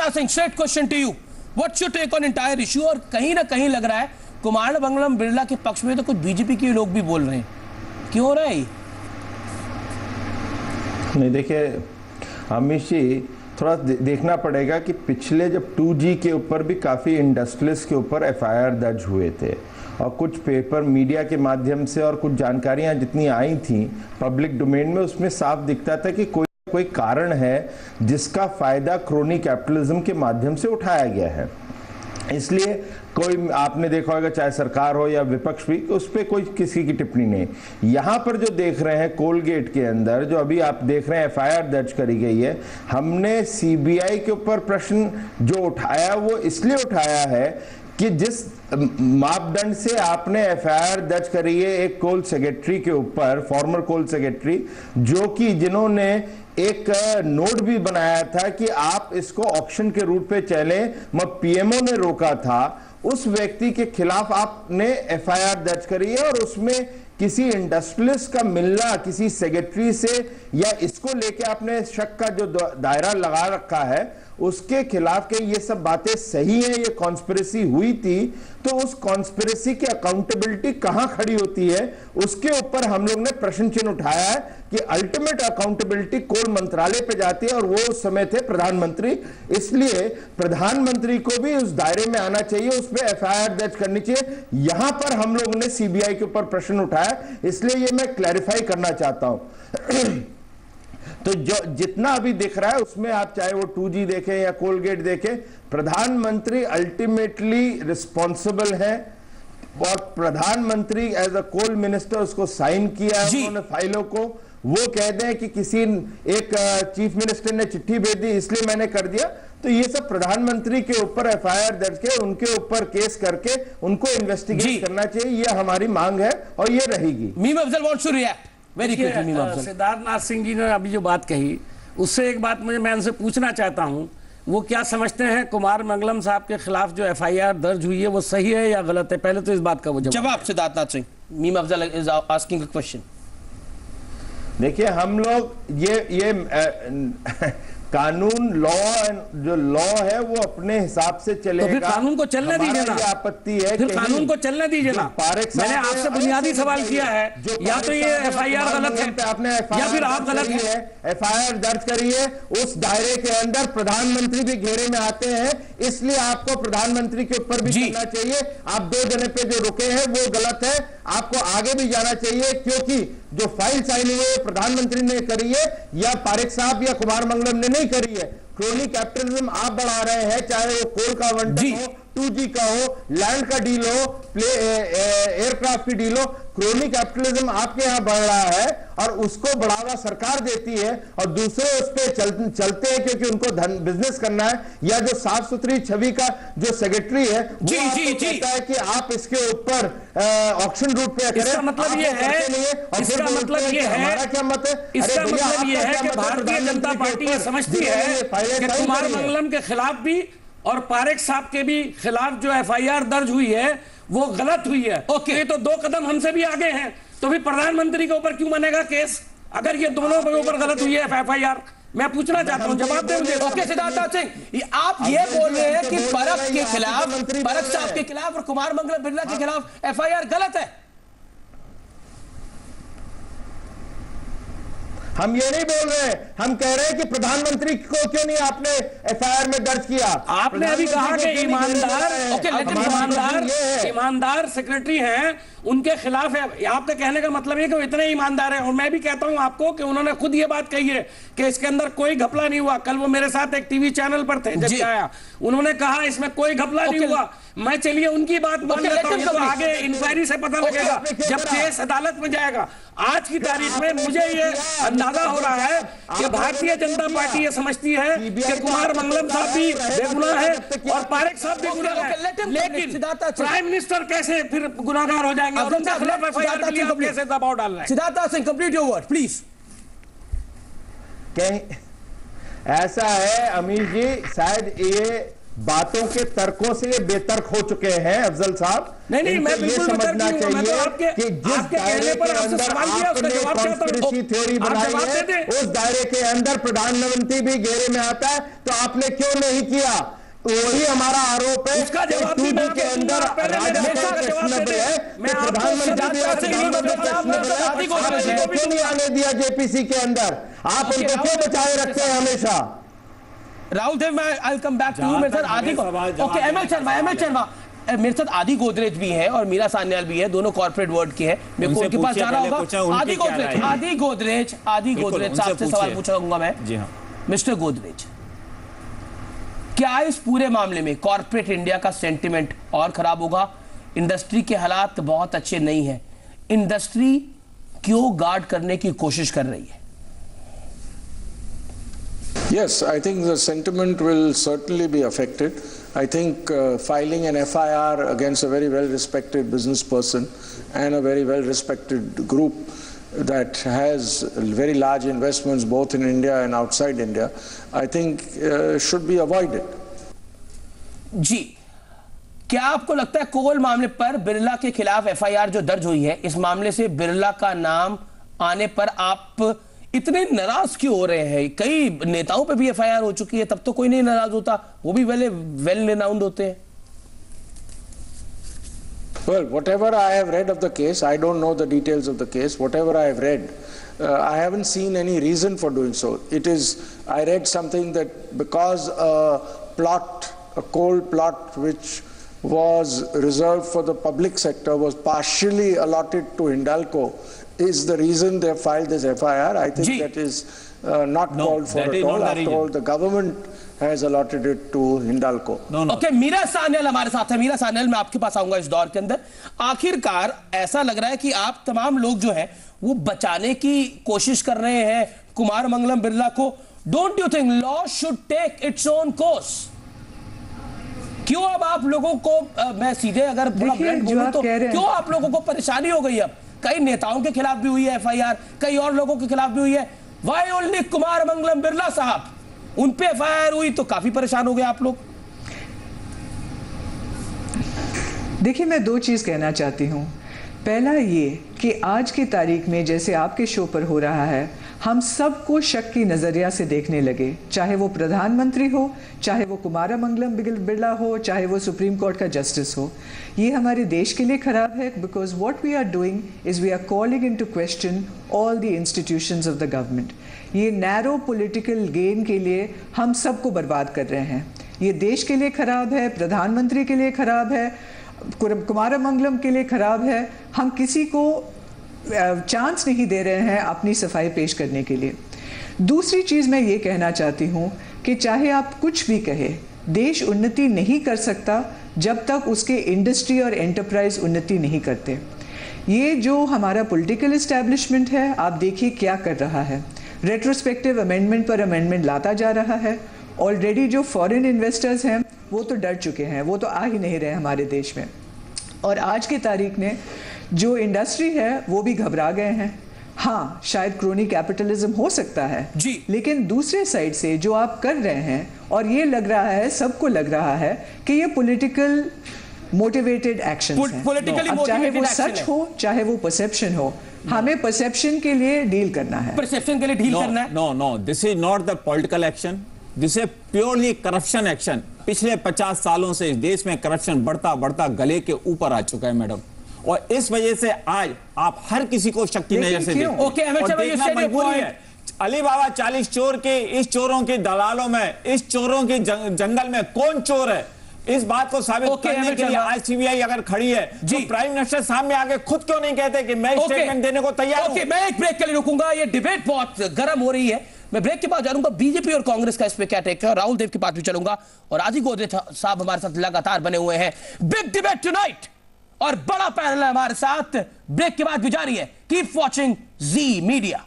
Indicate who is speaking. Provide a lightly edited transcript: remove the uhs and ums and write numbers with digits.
Speaker 1: Siddharth Singh, straight question to you, what's your take on entire issue? और कहीं ना कहीं लग रहा है कुमार मंगलम बिरला के पक्ष में तो कुछ बीजेपी के लोग भी बोल रहे हैं, क्यों हो रहा है?
Speaker 2: नहीं, देखिए अमित जी, थोड़ा देखना पड़ेगा कि पिछले जब 2G के ऊपर भी काफ़ी इंडस्ट्रियलिस्ट के ऊपर FIR दर्ज हुए थे और कुछ पेपर मीडिया के माध्यम से और कुछ जानकारियां जितनी आई थी पब्लिक डोमेन में, उसमें साफ दिखता था कि कोई कारण है जिसका फायदा क्रोनी कैपिटलिज्म के माध्यम से उठाया गया है। इसलिए कोई, आपने देखा होगा चाहे सरकार हो या विपक्ष भी, उस पर कोई किसी की टिप्पणी नहीं। यहां पर जो देख रहे हैं कोलगेट के अंदर जो अभी आप देख रहे हैं FIR दर्ज करी गई है, हमने CBI के ऊपर प्रश्न जो उठाया वो इसलिए उठाया है कि जिस मापदंड से आपने FIR दर्ज करी है एक कोल सेक्रेटरी के ऊपर, फॉर्मर कोल सेक्रेटरी, जो कि जिन्होंने एक नोट भी बनाया था कि आप इसको ऑक्शन के रूट पे चले, मगर PMO ने रोका था, उस व्यक्ति के खिलाफ आपने FIR दर्ज करी है और उसमें किसी इंडस्ट्रियलिस्ट का मिलना किसी सेक्रेटरी से या इसको लेके आपने शक का जो दायरा लगा रखा है उसके खिलाफ के ये सब बातें सही है, ये कॉन्स्पिरेसी हुई थी, तो उस कॉन्स्पिरेसी की अकाउंटेबिलिटी कहां खड़ी होती है, उसके ऊपर हम लोग ने प्रश्न चिन्ह उठाया है कि अल्टीमेट अकाउंटेबिलिटी कोल मंत्रालय पे जाती है और वो उस समय थे प्रधानमंत्री। इसलिए प्रधानमंत्री को भी उस दायरे में आना चाहिए, उस पर FIR दर्ज करनी चाहिए। यहां पर हम लोगों ने CBI के ऊपर प्रश्न उठाया, इसलिए ये मैं क्लैरिफाई करना चाहता हूं। तो जो जितना अभी दिख रहा है उसमें आप चाहे वो 2G देखें या कोलगेट देखें, प्रधानमंत्री अल्टीमेटली रिस्पॉन्सिबल है और प्रधानमंत्री एज अ कोल मिनिस्टर उसको साइन किया है उन्होंने फाइलों को। वो कहते हैं कि किसी एक चीफ मिनिस्टर ने चिट्ठी भेज दी इसलिए मैंने कर दिया, तो ये सब प्रधानमंत्री के ऊपर FIR दर्ज के उनके ऊपर केस करके उनको इन्वेस्टिगेट करना चाहिए, ये हमारी मांग है और ये रहेगी।
Speaker 1: Mim Afzal wants to react very quickly.
Speaker 3: Siddharth Nath Singh ji ने अभी जो बात कही उससे एक बात मैं उनसे पूछना चाहता हूं, वो क्या समझते हैं कुमार मंगलम साहब के खिलाफ जो FIR दर्ज हुई है वो सही है या गलत है? पहले तो इस बात का वो
Speaker 1: जवाब Siddharth Nath Singh. Mim Afzal is asking a question.
Speaker 2: देखिए हम लोग ये कानून जो लॉ है वो अपने हिसाब से चलेगा,
Speaker 3: तो फिर कानून को चलने दीजिए ना।
Speaker 2: आपत्ति है
Speaker 3: फिर कानून को चलने दीजिए ना। मैंने आपसे बुनियादी सवाल किया है, या तो ये FIR गलत है
Speaker 2: आपने
Speaker 3: या फिर आप गलत है।
Speaker 2: FIR दर्ज करी है, उस दायरे के अंदर प्रधानमंत्री भी घेरे में आते हैं, इसलिए आपको प्रधानमंत्री के ऊपर भी चलना चाहिए। आप 2 जने पे जो रुके हैं वो गलत है, आपको आगे भी जाना चाहिए, क्योंकि जो फाइल साइन हुई है प्रधानमंत्री ने करी है या पारेख साहब या कुमार मंगलम ने नहीं करी है। क्रोनी कैपिटलिज्म आप बढ़ा रहे हैं, चाहे वो कोल का आवंटन हो, 2G का हो, लैंड का डील हो, एयरक्राफ्ट की डील हो, क्रोनी कैपिटलिज्म आपके यहां बढ़ रहा है और उसको बढ़ावा सरकार देती है और दूसरे उस पर चलते हैं क्योंकि उनको धन बिजनेस करना है। या जो साफ सुथरी छवि का जो सेक्रेटरी है वो आपको कहता है कि आप इसके ऊपर ऑक्शन रूट पे करें।
Speaker 3: इसका मतलब ये है, इसका मतलब ये है,
Speaker 2: हमारा क्या मत है?
Speaker 3: इसका मतलब ये है कि भारतीय जनता पार्टी ये समझती है कि कुमार मंगलम के खिलाफ भी और पारेख साहब के भी खिलाफ जो FIR दर्ज हुई है वो गलत हुई है। ये तो 2 कदम हमसे भी आगे हैं, तो भी प्रधानमंत्री के ऊपर क्यों बनेगा केस अगर ये दोनों के ऊपर गलत हुई है FIR? मैं पूछना चाहता हूं, जवाब दें मुझे।
Speaker 1: ओके सिद्धार्थ सिंह, आप ये बोल रहे हैं कि परख के खिलाफ, परख साहब के खिलाफ और कुमार मंगलम बिरला के खिलाफ FIR गलत है?
Speaker 2: हम ये नहीं बोल रहे, हम कह रहे हैं कि प्रधानमंत्री को क्यों नहीं आपने FIR में दर्ज किया?
Speaker 3: आपने अभी कहा कि ईमानदार सेक्रेटरी हैं, उनके खिलाफ है। आपके कहने का मतलब है कि वो इतने ईमानदार हैं, और मैं भी कहता हूं आपको कि उन्होंने खुद ये बात कही है कि इसके अंदर कोई घपला नहीं हुआ। कल वो मेरे साथ एक टीवी चैनल पर थे, जब आया उन्होंने कहा इसमें कोई घपला नहीं हुआ। मैं चलिए उनकी बात मान लेता हूं, तो आगे इंक्वायरी से पता लगेगा जब केस अदालत में जाएगा। आज की तारीख में मुझे ये अंदाजा हो रहा है कि भारतीय जनता पार्टी ये समझती है कि कुमार मंगलम साहब भी बेगुनाह है और पारेख साहब भी गुनाह है, लेकिन प्राइम मिनिस्टर कैसे फिर गुनाहगार हो जाएंगे और उनके खिलाफ FIR के लिए आप कैसे दबाव डाल रहे हैं?
Speaker 1: Siddharth Singh, complete your word please.
Speaker 2: कहीं ऐसा है अमीर जी, शायद ये बातों के तर्कों से ये बेतर्क हो चुके हैं अफजल साहब।
Speaker 3: नहीं, मैं बिल्कुल
Speaker 2: समझना चाहिए कि जिस दायरे के अंदर आपने कॉन्स्पिरेसी थ्योरी बनाई है उस दायरे के अंदर प्रधानमंत्री भी घेरे में आता है, तो आपने क्यों नहीं किया? वही हमारा आरोप है
Speaker 3: उसका जवाब
Speaker 2: कि के अंदर प्रधानमंत्री क्यों नहीं आने दिया जेपीसी के अंदर? आप उनको क्यों बचाए रखते हैं हमेशा?
Speaker 1: राहुल देव, मैं आई कम बैक टू यू। मेरे साथ आदि ओके एमएल शर्मा मेरे साथ आदि गोदरेज भी है और मीरा सान्याल भी है, दोनों कॉर्पोरेट वर्ल्ड के हैं। मेरे को उनके पास जाना होगा। आदि गोदरेज साहब से सवाल पूछूंगा मैं।
Speaker 4: जी हाँ
Speaker 1: मिस्टर गोदरेज, क्या इस पूरे मामले में कॉर्पोरेट इंडिया का सेंटिमेंट और खराब होगा? इंडस्ट्री के हालात बहुत अच्छे नहीं है, इंडस्ट्री क्यों गार्ड करने की कोशिश कर रही है?
Speaker 5: Yes, I think the sentiment will certainly be affected. I think filing an FIR against a very well-respected business person and a very well-respected group that has very large investments both in India and outside India, I think should be avoided.
Speaker 1: जी, क्या आपको लगता है कोल मामले पर बिरला के खिलाफ FIR जो दर्ज हुई है, इस मामले से बिरला का नाम आने पर आप इतने नाराज क्यों हो रहे हैं? कई नेताओं पे भी FIR हो चुकी है, तब तो कोई नहीं नाराज होता, वो भी वेल रिनाउंड होते हैं।
Speaker 5: Well, whatever I have read of the case, I don't know the details of the case. Whatever I have read, I haven't seen any reason for doing so. I read something that because a coal plot which was reserved for the public sector was partially allotted to Hindalco, is the reason they filed this FIR. I think that is not called for at all. After all, the government has allotted it to Hindalco.
Speaker 1: Okay, Meera Sanyal हमारे साथ है। मीरा सान्याल, मैं आपके पास आऊंगा इस दौर के अंदर। आखिरकार ऐसा लग रहा है कि आप तमाम लोग जो हैं वो बचाने की कोशिश कर रहे हैं कुमार मंगलम बिरला को। Don't you think law should take its own course? क्यों अब आप लोगों को मैं सीधे अगर बोलूं तो क्यों आप लोगों को परेशानी हो गई? अब कई नेताओं के खिलाफ भी हुई है FIR, कई और लोगों के खिलाफ भी हुई है। वाई ओनली कुमार मंगलम बिरला साहब? उन पे FIR हुई तो काफी परेशान हो गए आप लोग।
Speaker 6: देखिए, मैं दो चीज कहना चाहती हूं। पहला ये कि आज की तारीख में जैसे आपके शो पर हो रहा है, हम सबको शक की नजरिया से देखने लगे, चाहे वो प्रधानमंत्री हो, चाहे वो कुमार मंगलम बिरला हो, चाहे वो सुप्रीम कोर्ट का जस्टिस हो। ये हमारे देश के लिए खराब है, because what we are doing is we are calling into question all the institutions of the government. ये नैरो पॉलिटिकल गेन के लिए हम सबको बर्बाद कर रहे हैं। ये देश के लिए खराब है, प्रधानमंत्री के लिए खराब है, कुमार मंगलम के लिए खराब है। हम किसी को चांस नहीं दे रहे हैं अपनी सफाई पेश करने के लिए। दूसरी चीज़ मैं ये कहना चाहती हूँ कि चाहे आप कुछ भी कहें, देश उन्नति नहीं कर सकता जब तक उसके इंडस्ट्री और एंटरप्राइज उन्नति नहीं करते। ये जो हमारा पॉलिटिकल इस्टेब्लिशमेंट है, आप देखिए क्या कर रहा है। रेट्रोस्पेक्टिव अमेंडमेंट पर अमेंडमेंट लाता जा रहा है। ऑलरेडी जो फॉरेन इन्वेस्टर्स हैं वो तो डर चुके हैं, वो तो आ ही नहीं रहे हमारे देश में। और आज की तारीख में जो इंडस्ट्री है वो भी घबरा गए हैं। हाँ, शायद क्रोनी कैपिटलिज्म हो सकता है
Speaker 1: जी,
Speaker 6: लेकिन दूसरे साइड से जो आप कर रहे हैं, और ये लग रहा है, सबको लग रहा है कि ये पॉलिटिकल मोटिवेटेड एक्शन है। चाहे वो सच हो, चाहे वो परसेप्शन हो, हमें परसेप्शन के लिए डील करना है।
Speaker 1: परसेप्शन के लिए डील करना है।
Speaker 4: No, this is not the political action, this is purely corruption action. पिछले 50 सालों से इस देश में करप्शन बढ़ता बढ़ता गले के ऊपर आ चुका है मैडम, और इस वजह से आज आप हर किसी को शक की नजर से देखना मजबूरी है। अली बाबा 40 चोर के, इस चोरों के दलालों में, इस चोरों के जंगल में कौन चोर है, इस बात को साबित करने के लिए आज CBI अगर खड़ी है, तो प्राइम मिनिस्टर सामने आके खुद क्यों नहीं कहते कि मैं स्टेटमेंट देने को तैयार हूं?
Speaker 1: मैं एक ब्रेक के लिए रुकूंगा, ये डिबेट बहुत गर्म हो रही है। मैं ब्रेक के बाद जानूंगा बीजेपी और कांग्रेस का इस पे क्या टेक है। राहुल देव के पास भी चलूंगा, और आदि गोदरेज साहब हमारे साथ लगातार बने हुए हैं। बिग डिबेट टुनाइट, और बड़ा पैनल है हमारे साथ। ब्रेक के बाद भी जारी है। कीप वॉचिंग जी मीडिया।